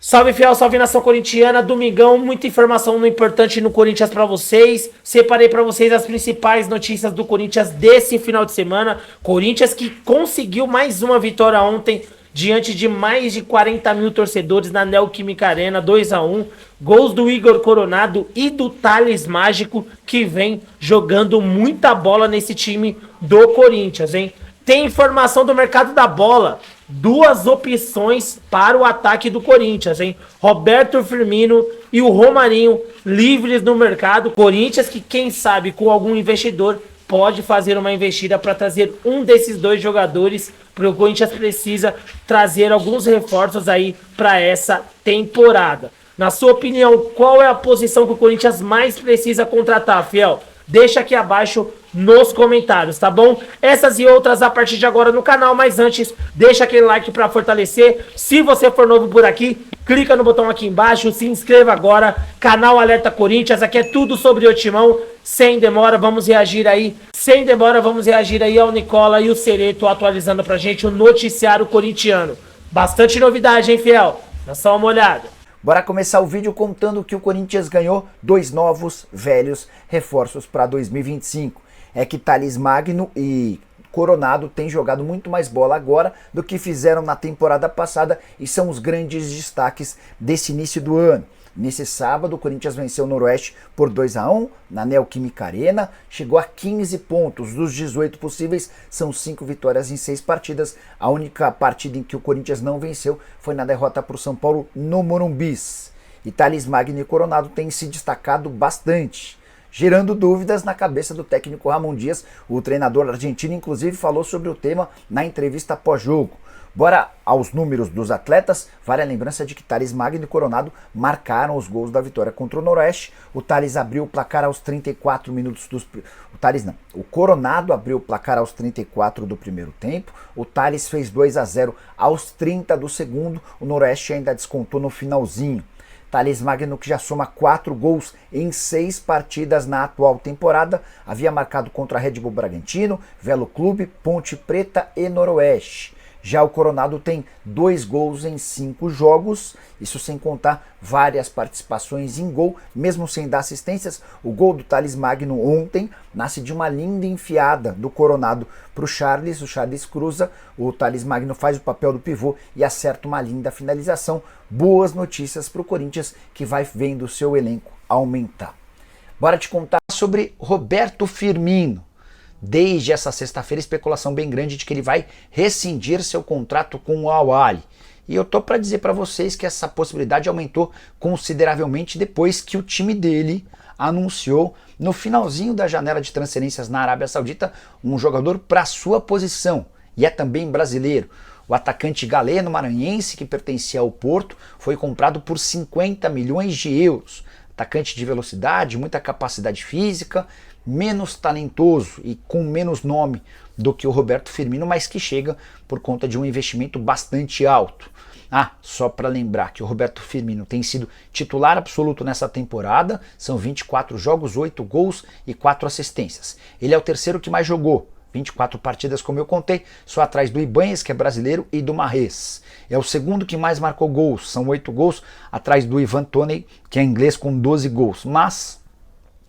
Salve fiel, salve nação corintiana, domingão, muita informação importante no Corinthians pra vocês. Separei pra vocês as principais notícias do Corinthians desse final de semana. Corinthians que conseguiu mais uma vitória ontem diante de mais de 40 mil torcedores na Neoquímica Arena, 2-1. Gols do Igor Coronado e do Thales Mágico, que vem jogando muita bola nesse time do Corinthians, hein? Tem informação do mercado da bola. Duas opções para o ataque do Corinthians, hein? Roberto Firmino e o Romarinho livres no mercado. Corinthians que, quem sabe, com algum investidor, pode fazer uma investida para trazer um desses dois jogadores, porque o Corinthians precisa trazer alguns reforços aí para essa temporada. Na sua opinião, qual é a posição que o Corinthians mais precisa contratar, fiel? Deixa aqui abaixo nos comentários, tá bom? Essas e outras a partir de agora no canal, mas antes, deixa aquele like para fortalecer. Se você for novo por aqui, clica no botão aqui embaixo, se inscreva agora, canal Alerta Corinthians, aqui é tudo sobre o Timão. Sem demora, vamos reagir aí. Sem demora, vamos reagir aí ao Nicola e o Cereto atualizando pra gente o noticiário corintiano. Bastante novidade, hein, fiel? Dá só uma olhada. Bora começar o vídeo contando que o Corinthians ganhou dois novos, velhos reforços para 2025. É que Thales Magno e Coronado têm jogado muito mais bola agora do que fizeram na temporada passada e são os grandes destaques desse início do ano. Nesse sábado, o Corinthians venceu o Noroeste por 2-1 na Neoquímica Arena, chegou a 15 pontos. Dos 18 possíveis, são 5 vitórias em 6 partidas. A única partida em que o Corinthians não venceu foi na derrota para o São Paulo no Morumbis. E Thales Magno e Coronado têm se destacado bastante, gerando dúvidas na cabeça do técnico Ramon Dias. O treinador argentino, inclusive, falou sobre o tema na entrevista pós-jogo. Bora aos números dos atletas. Vale a lembrança de que Thales Magno e Coronado marcaram os gols da vitória contra o Noroeste. O Thales abriu o placar aos 34 minutos dos... O Coronado abriu o placar aos 34 do primeiro tempo. O Thales fez 2-0 aos 30 do segundo. O Noroeste ainda descontou no finalzinho. Thales Magno, que já soma 4 gols em 6 partidas na atual temporada, havia marcado contra Red Bull Bragantino, Velo Clube, Ponte Preta e Noroeste. Já o Coronado tem 2 gols em 5 jogos, isso sem contar várias participações em gol, mesmo sem dar assistências. O gol do Thales Magno ontem nasce de uma linda enfiada do Coronado para o Charles cruza, o Thales Magno faz o papel do pivô e acerta uma linda finalização. Boas notícias para o Corinthians, que vai vendo o seu elenco aumentar. Bora te contar sobre Roberto Firmino. Desde essa sexta-feira, especulação bem grande de que ele vai rescindir seu contrato com o Al-Ahly. E eu tô para dizer para vocês que essa possibilidade aumentou consideravelmente depois que o time dele anunciou no finalzinho da janela de transferências na Arábia Saudita um jogador para sua posição, e é também brasileiro. O atacante galeno maranhense, que pertencia ao Porto, foi comprado por 50 milhões de euros. Atacante de velocidade, muita capacidade física, menos talentoso e com menos nome do que o Roberto Firmino, mas que chega por conta de um investimento bastante alto. Só para lembrar que o Roberto Firmino tem sido titular absoluto nessa temporada, são 24 jogos, 8 gols e 4 assistências. Ele é o terceiro que mais jogou, 24 partidas como eu contei, só atrás do Ibanez, que é brasileiro, e do Mahrez. É o segundo que mais marcou gols, são 8 gols, atrás do Ivan Toney, que é inglês, com 12 gols. Mas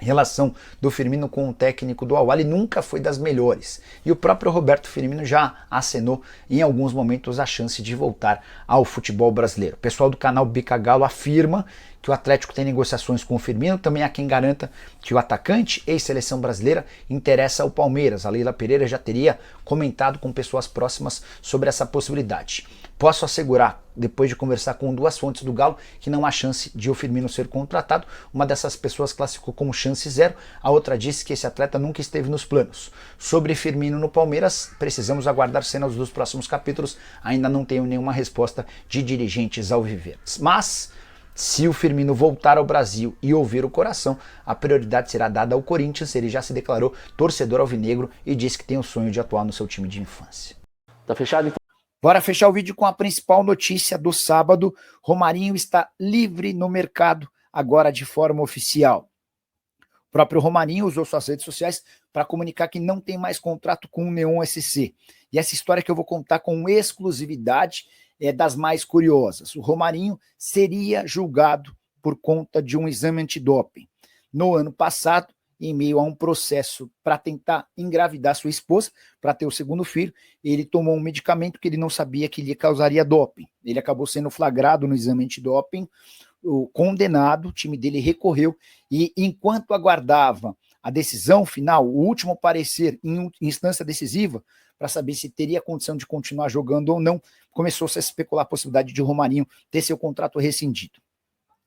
a relação do Firmino com o técnico do Al-Ahly nunca foi das melhores. E o próprio Roberto Firmino já acenou em alguns momentos a chance de voltar ao futebol brasileiro. O pessoal do canal Bica Galo afirma que o Atlético tem negociações com o Firmino. Também há quem garanta que o atacante, ex-seleção brasileira, interessa ao Palmeiras. A Leila Pereira já teria comentado com pessoas próximas sobre essa possibilidade. Posso assegurar, depois de conversar com 2 fontes do Galo, que não há chance de o Firmino ser contratado. Uma dessas pessoas classificou como chance 0, a outra disse que esse atleta nunca esteve nos planos. Sobre Firmino no Palmeiras, precisamos aguardar cenas dos próximos capítulos. Ainda não tenho nenhuma resposta de dirigentes alviverdes. Mas se o Firmino voltar ao Brasil e ouvir o coração, a prioridade será dada ao Corinthians. Ele já se declarou torcedor alvinegro e disse que tem o sonho de atuar no seu time de infância. Tá fechado então? Bora fechar o vídeo com a principal notícia do sábado. Romarinho está livre no mercado, agora de forma oficial. O próprio Romarinho usou suas redes sociais para comunicar que não tem mais contrato com o Neon SC. E essa história que eu vou contar com exclusividade das mais curiosas. O Romarinho seria julgado por conta de um exame antidoping. No ano passado, em meio a um processo para tentar engravidar sua esposa, para ter o segundo filho, ele tomou um medicamento que ele não sabia que lhe causaria doping. Ele acabou sendo flagrado no exame antidoping, condenado, o time dele recorreu, e enquanto aguardava a decisão final, o último parecer em instância decisiva, para saber se teria condição de continuar jogando ou não, começou-se a especular a possibilidade de Romarinho ter seu contrato rescindido.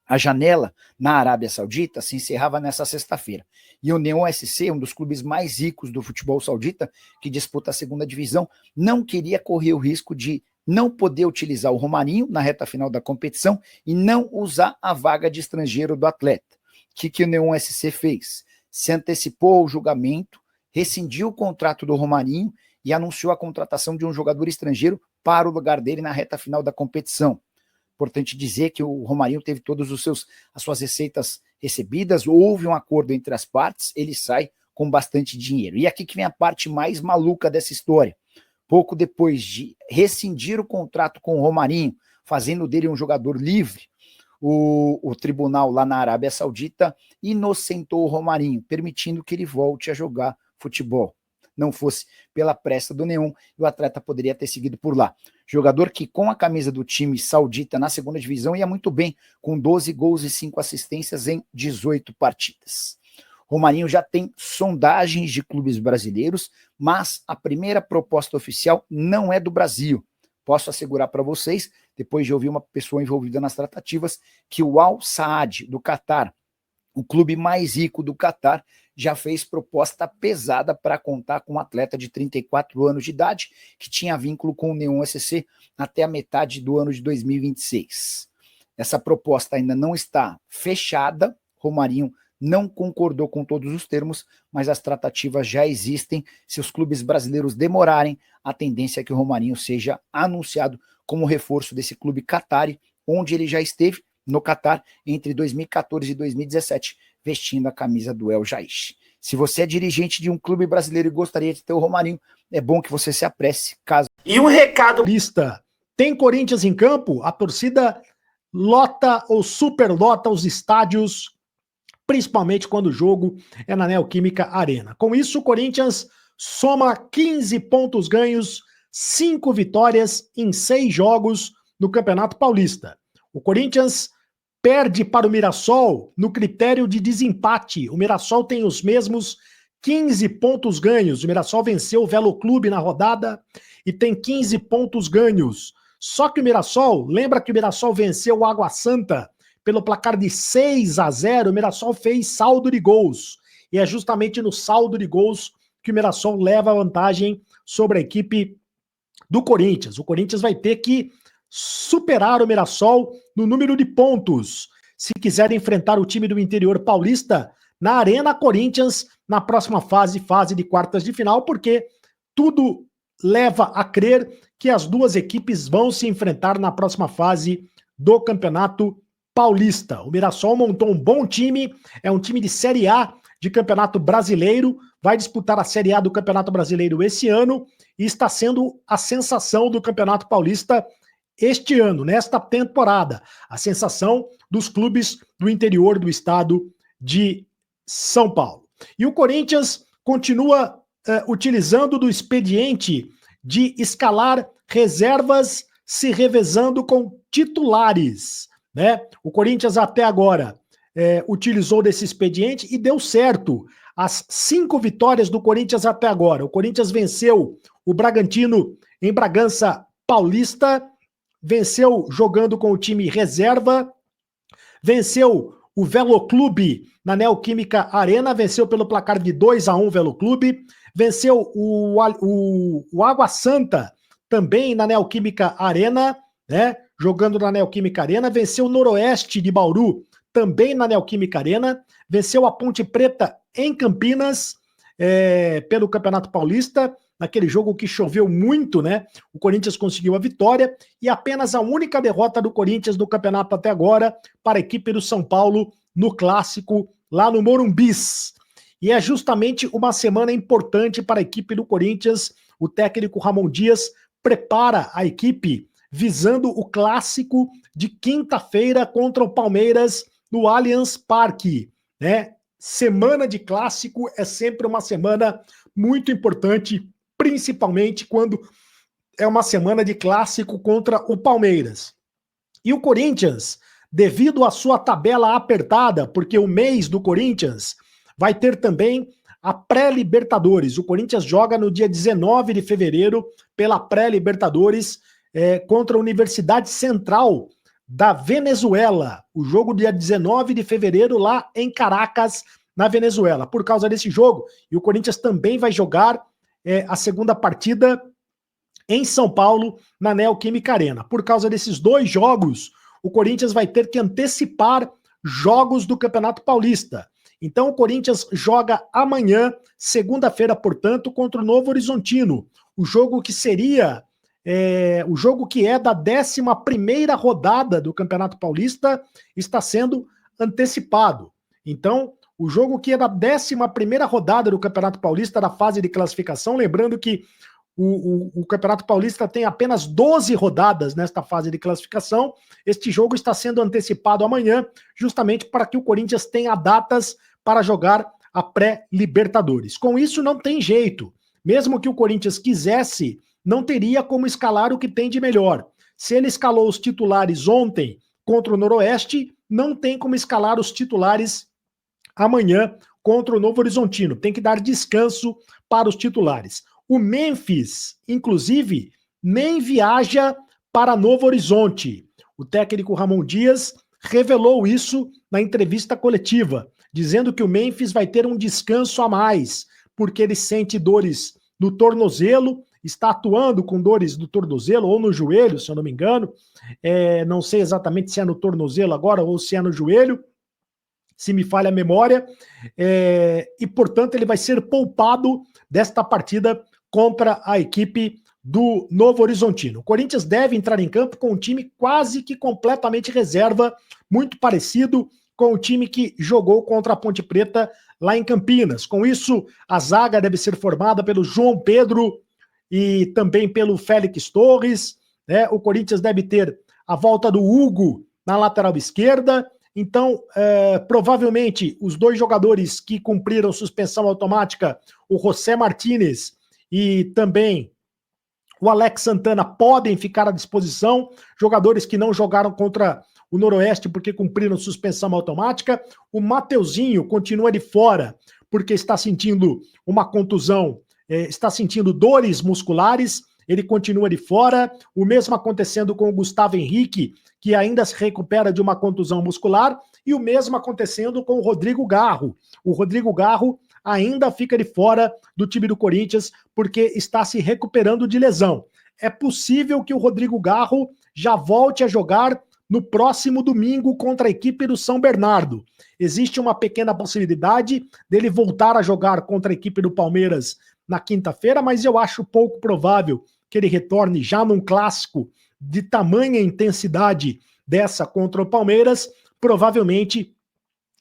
A janela na Arábia Saudita se encerrava nessa sexta-feira. E o Neon SC, um dos clubes mais ricos do futebol saudita, que disputa a segunda divisão, não queria correr o risco de não poder utilizar o Romarinho na reta final da competição e não usar a vaga de estrangeiro do atleta. O que o Neon SC fez? Se antecipou ao julgamento, rescindiu o contrato do Romarinho e anunciou a contratação de um jogador estrangeiro para o lugar dele na reta final da competição. Importante dizer que o Romarinho teve todas as suas receitas recebidas, houve um acordo entre as partes, ele sai com bastante dinheiro. E aqui que vem a parte mais maluca dessa história. Pouco depois de rescindir o contrato com o Romarinho, fazendo dele um jogador livre, o tribunal lá na Arábia Saudita inocentou o Romarinho, permitindo que ele volte a jogar futebol. Não fosse pela pressa do Neon, o atleta poderia ter seguido por lá. Jogador que com a camisa do time saudita na segunda divisão ia muito bem, com 12 gols e 5 assistências em 18 partidas. Romarinho já tem sondagens de clubes brasileiros, mas a primeira proposta oficial não é do Brasil. Posso assegurar para vocês, depois de ouvir uma pessoa envolvida nas tratativas, que o Al Saad do Catar, o clube mais rico do Catar, já fez proposta pesada para contar com um atleta de 34 anos de idade, que tinha vínculo com o Neon SC até a metade do ano de 2026. Essa proposta ainda não está fechada, Romarinho não concordou com todos os termos, mas as tratativas já existem. Se os clubes brasileiros demorarem, a tendência é que o Romarinho seja anunciado como reforço desse clube Qatari, onde ele já esteve, no Catar, entre 2014 e 2017, vestindo a camisa do El Jaish. Se você é dirigente de um clube brasileiro e gostaria de ter o Romarinho, é bom que você se apresse, caso... E um recado... Tem Corinthians em campo? A torcida lota ou superlota os estádios, principalmente quando o jogo é na Neoquímica Arena. Com isso, o Corinthians soma 15 pontos ganhos, 5 vitórias em 6 jogos no Campeonato Paulista. O Corinthians perde para o Mirassol no critério de desempate. O Mirassol tem os mesmos 15 pontos ganhos. O Mirassol venceu o Velo Clube na rodada e tem 15 pontos ganhos. Só que o Mirassol, lembra que o Mirassol venceu o Água Santa pelo placar de 6-0, o Mirassol fez saldo de gols. E é justamente no saldo de gols que o Mirassol leva a vantagem sobre a equipe do Corinthians. O Corinthians vai ter que superar o Mirassol no número de pontos, se quiser enfrentar o time do interior paulista na Arena Corinthians na próxima fase de quartas de final, porque tudo leva a crer que as duas equipes vão se enfrentar na próxima fase do Campeonato Paulista. O Mirassol montou um bom time, é um time de Série A de Campeonato Brasileiro, vai disputar a Série A do Campeonato Brasileiro esse ano e está sendo a sensação do Campeonato Paulista este ano, nesta temporada. A sensação dos clubes do interior do estado de São Paulo. E o Corinthians continua utilizando do expediente de escalar reservas se revezando com titulares, né? O Corinthians até agora utilizou desse expediente e deu certo. As 5 vitórias do Corinthians até agora. O Corinthians venceu o Bragantino em Bragança Paulista, venceu jogando com o time reserva, venceu o Velo Clube na Neoquímica Arena, venceu pelo placar de 2-1 o Velo Clube, venceu o Água Santa também na Neoquímica Arena, né, jogando na Neoquímica Arena, venceu o Noroeste de Bauru também na Neoquímica Arena, venceu a Ponte Preta em Campinas pelo Campeonato Paulista, naquele jogo que choveu muito, né? O Corinthians conseguiu a vitória e apenas a única derrota do Corinthians no campeonato até agora para a equipe do São Paulo no Clássico lá no Morumbis. E é justamente uma semana importante para a equipe do Corinthians. O técnico Ramon Dias prepara a equipe visando o clássico de quinta-feira contra o Palmeiras no Allianz Parque, né? Semana de clássico é sempre uma semana muito importante, principalmente quando é uma semana de clássico contra o Palmeiras. E o Corinthians, devido à sua tabela apertada, porque o mês do Corinthians vai ter também a pré-Libertadores. O Corinthians joga no dia 19 de fevereiro pela pré-Libertadores contra a Universidade Central da Venezuela. O jogo dia 19 de fevereiro lá em Caracas, na Venezuela. Por causa desse jogo, e o Corinthians também vai jogar a segunda partida em São Paulo, na Neoquímica Arena. Por causa desses dois jogos, o Corinthians vai ter que antecipar jogos do Campeonato Paulista. Então o Corinthians joga amanhã, segunda-feira, portanto, contra o Novo Horizontino. O jogo que seria o jogo que é da 11ª rodada do Campeonato Paulista está sendo antecipado. Então, o jogo que é da 11ª rodada do Campeonato Paulista, da fase de classificação, lembrando que o Campeonato Paulista tem apenas 12 rodadas nesta fase de classificação. Este jogo está sendo antecipado amanhã, justamente para que o Corinthians tenha datas para jogar a pré-Libertadores. Com isso, não tem jeito. Mesmo que o Corinthians quisesse, não teria como escalar o que tem de melhor. Se ele escalou os titulares ontem contra o Noroeste, não tem como escalar os titulares amanhã contra o Novo Horizontino. Tem que dar descanso para os titulares. O Memphis, inclusive, nem viaja para Novo Horizonte. O técnico Ramon Dias revelou isso na entrevista coletiva, dizendo que o Memphis vai ter um descanso a mais, porque ele sente dores no tornozelo, está atuando com dores do tornozelo ou no joelho, se eu não me engano. Não sei exatamente se é no tornozelo agora ou se é no joelho, se me falha a memória. E, portanto, ele vai ser poupado desta partida contra a equipe do Novo Horizontino. O Corinthians deve entrar em campo com um time quase que completamente reserva, muito parecido com o time que jogou contra a Ponte Preta lá em Campinas. Com isso, a zaga deve ser formada pelo João Pedro e também pelo Félix Torres, né? O Corinthians deve ter a volta do Hugo na lateral esquerda. Então, provavelmente, os dois jogadores que cumpriram suspensão automática, o José Martínez e também o Alex Santana, podem ficar à disposição, jogadores que não jogaram contra o Noroeste porque cumpriram suspensão automática. O Mateuzinho continua de fora porque está sentindo uma contusão, está sentindo dores musculares, ele continua de fora. O mesmo acontecendo com o Gustavo Henrique, que ainda se recupera de uma contusão muscular, e o mesmo acontecendo com o Rodrigo Garro. O Rodrigo Garro ainda fica de fora do time do Corinthians porque está se recuperando de lesão. É possível que o Rodrigo Garro já volte a jogar no próximo domingo contra a equipe do São Bernardo. Existe uma pequena possibilidade dele voltar a jogar contra a equipe do Palmeiras na quinta-feira, mas eu acho pouco provável que ele retorne já num clássico de tamanha intensidade dessa contra o Palmeiras. Provavelmente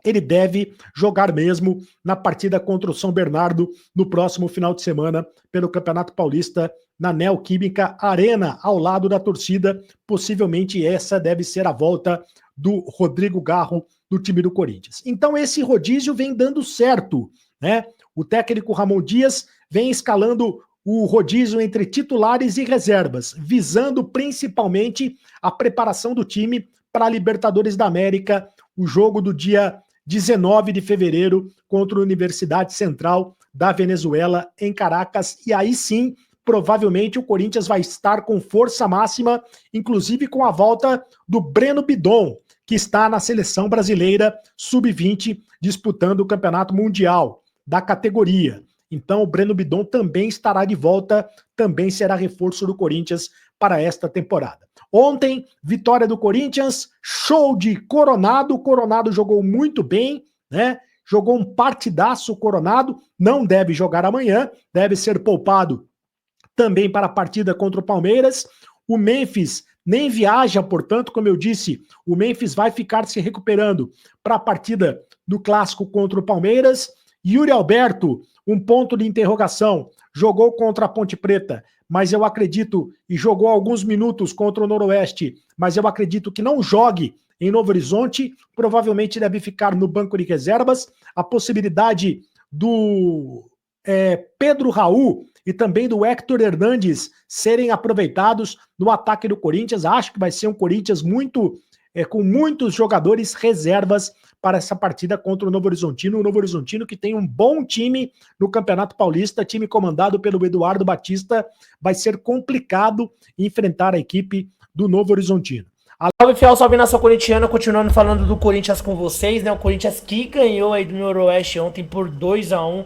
ele deve jogar mesmo na partida contra o São Bernardo no próximo final de semana pelo Campeonato Paulista na Neoquímica Arena, ao lado da torcida. Possivelmente essa deve ser a volta do Rodrigo Garro do time do Corinthians. Então esse rodízio vem dando certo, né? O técnico Ramon Dias vem escalando o rodízio entre titulares e reservas, visando principalmente a preparação do time para a Libertadores da América, o jogo do dia 19 de fevereiro contra a Universidade Central da Venezuela em Caracas. E aí sim, provavelmente o Corinthians vai estar com força máxima, inclusive com a volta do Breno Bidon, que está na seleção brasileira sub-20 disputando o Campeonato Mundial da categoria. Então o Breno Bidon também estará de volta, também será reforço do Corinthians para esta temporada. Ontem, vitória do Corinthians, show de Coronado. O Coronado jogou muito bem, né? Jogou um partidaço o Coronado, não deve jogar amanhã, deve ser poupado também para a partida contra o Palmeiras. O Memphis nem viaja, portanto, como eu disse, o Memphis vai ficar se recuperando para a partida do clássico contra o Palmeiras. Yuri Alberto, um ponto de interrogação, jogou contra a Ponte Preta, mas eu acredito, e jogou alguns minutos contra o Noroeste, mas eu acredito que não jogue em Novo Horizonte, provavelmente deve ficar no banco de reservas. A possibilidade do Pedro Raul e também do Héctor Hernandes serem aproveitados no ataque do Corinthians. Acho que vai ser um Corinthians com muitos jogadores reservas para essa partida contra o Novo Horizontino que tem um bom time no Campeonato Paulista, time comandado pelo Eduardo Batista. Vai ser complicado enfrentar a equipe do Novo Horizontino. Salve, fiel, salve nação corintiana, continuando falando do Corinthians com vocês, né? O Corinthians que ganhou aí do Noroeste ontem por 2-1,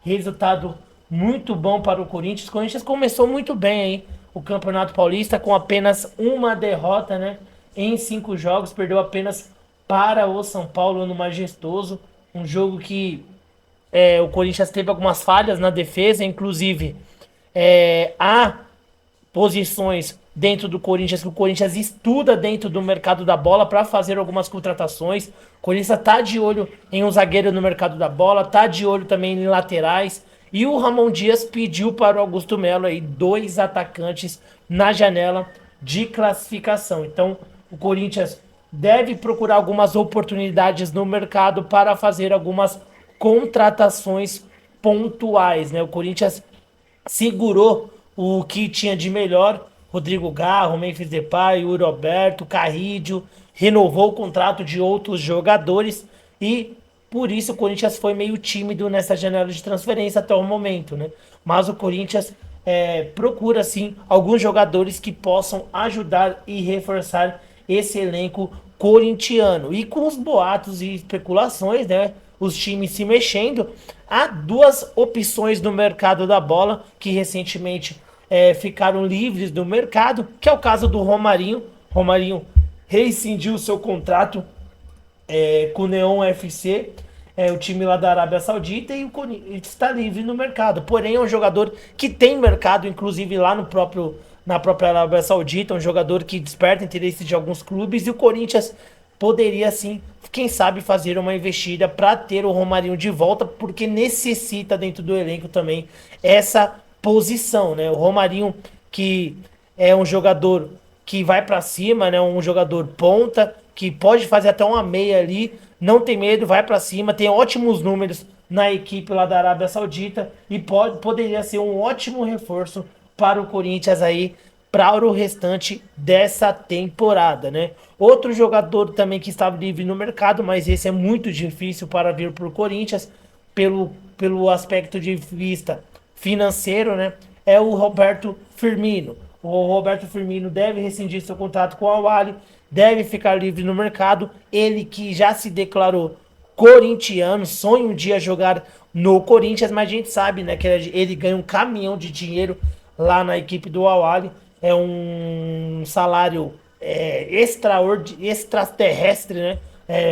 resultado muito bom para o Corinthians. O Corinthians começou muito bem aí o Campeonato Paulista com apenas uma derrota, né? Em 5 jogos, perdeu apenas para o São Paulo no Majestoso. Um jogo que o Corinthians teve algumas falhas na defesa, inclusive há posições dentro do Corinthians que o Corinthians estuda dentro do mercado da bola para fazer algumas contratações. O Corinthians tá de olho em um zagueiro no mercado da bola, tá de olho também em laterais. E o Ramon Dias pediu para o Augusto Melo aí 2 atacantes na janela de classificação. Então o Corinthians deve procurar algumas oportunidades no mercado para fazer algumas contratações pontuais, né? O Corinthians segurou o que tinha de melhor: Rodrigo Garro, Memphis Depay, Yuri Alberto, Carrídio, renovou o contrato de outros jogadores e por isso o Corinthians foi meio tímido nessa janela de transferência até o momento, né? Mas o Corinthians procura sim alguns jogadores que possam ajudar e reforçar esse elenco corintiano. E com os boatos e especulações, né, os times se mexendo, há 2 opções no mercado da bola que recentemente ficaram livres do mercado, que é o caso do Romarinho. Romarinho rescindiu seu contrato com o Neon FC, o time lá da Arábia Saudita, e o Corinthians está livre no mercado. Porém, é um jogador que tem mercado, inclusive lá na própria Arábia Saudita, um jogador que desperta interesse de alguns clubes, e o Corinthians poderia sim, quem sabe, fazer uma investida para ter o Romarinho de volta, porque necessita dentro do elenco também essa posição, né? O Romarinho, que é um jogador que vai para cima, né? Um jogador ponta, que pode fazer até uma meia ali, não tem medo, vai para cima, tem ótimos números na equipe lá da Arábia Saudita e poderia ser um ótimo reforço para o Corinthians aí para o restante dessa temporada, né? Outro jogador também que estava livre no mercado, mas esse é muito difícil para vir para o Corinthians pelo aspecto de vista financeiro, né? É o Roberto Firmino. O Roberto Firmino deve rescindir seu contrato com o Al-Ahly, deve ficar livre no mercado. Ele que já se declarou corintiano, sonha um dia jogar no Corinthians, mas a gente sabe, né, que ele ganha um caminhão de dinheiro lá na equipe do Al-Ahly. É um salário extraterrestre, né?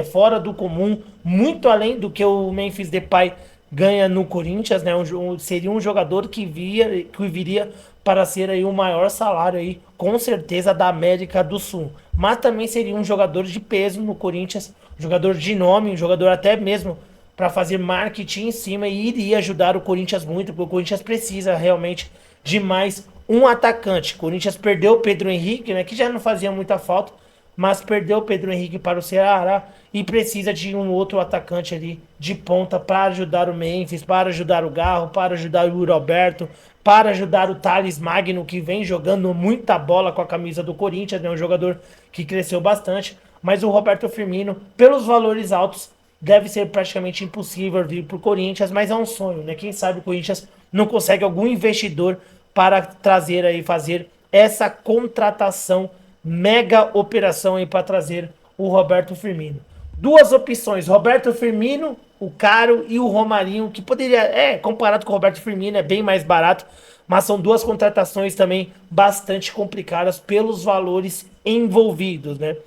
Fora do comum, muito além do que o Memphis Depay ganha no Corinthians, né? Seria um jogador que viria para ser aí o maior salário aí, com certeza, da América do Sul. Mas também seria um jogador de peso no Corinthians, um jogador de nome, um jogador até mesmo para fazer marketing em cima, e iria ajudar o Corinthians muito, porque o Corinthians precisa realmente de mais um atacante. O Corinthians perdeu o Pedro Henrique, né, que já não fazia muita falta, mas perdeu o Pedro Henrique para o Ceará e precisa de um outro atacante ali de ponta para ajudar o Memphis, para ajudar o Garro, para ajudar o Yuri Alberto, para ajudar o Thales Magno, que vem jogando muita bola com a camisa do Corinthians, né, um jogador que cresceu bastante. Mas o Roberto Firmino, pelos valores altos, deve ser praticamente impossível vir para o Corinthians, mas é um sonho, né? Quem sabe o Corinthians não consegue algum investidor para trazer aí, fazer essa contratação, mega operação aí para trazer o Roberto Firmino. 2 opções: Roberto Firmino, o caro, e o Romarinho, que poderia, comparado com o Roberto Firmino, é bem mais barato, mas são 2 contratações também bastante complicadas pelos valores envolvidos, né?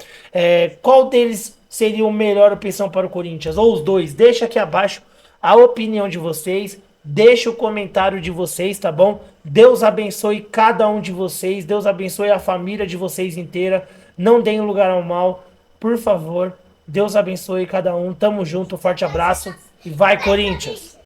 Qual deles seria a melhor opção para o Corinthians? Ou os 2? Deixa aqui abaixo a opinião de vocês. Deixa o comentário de vocês, tá bom? Deus abençoe cada um de vocês. Deus abençoe a família de vocês inteira. Não deem lugar ao mal, por favor. Deus abençoe cada um. Tamo junto, forte abraço e vai, Corinthians!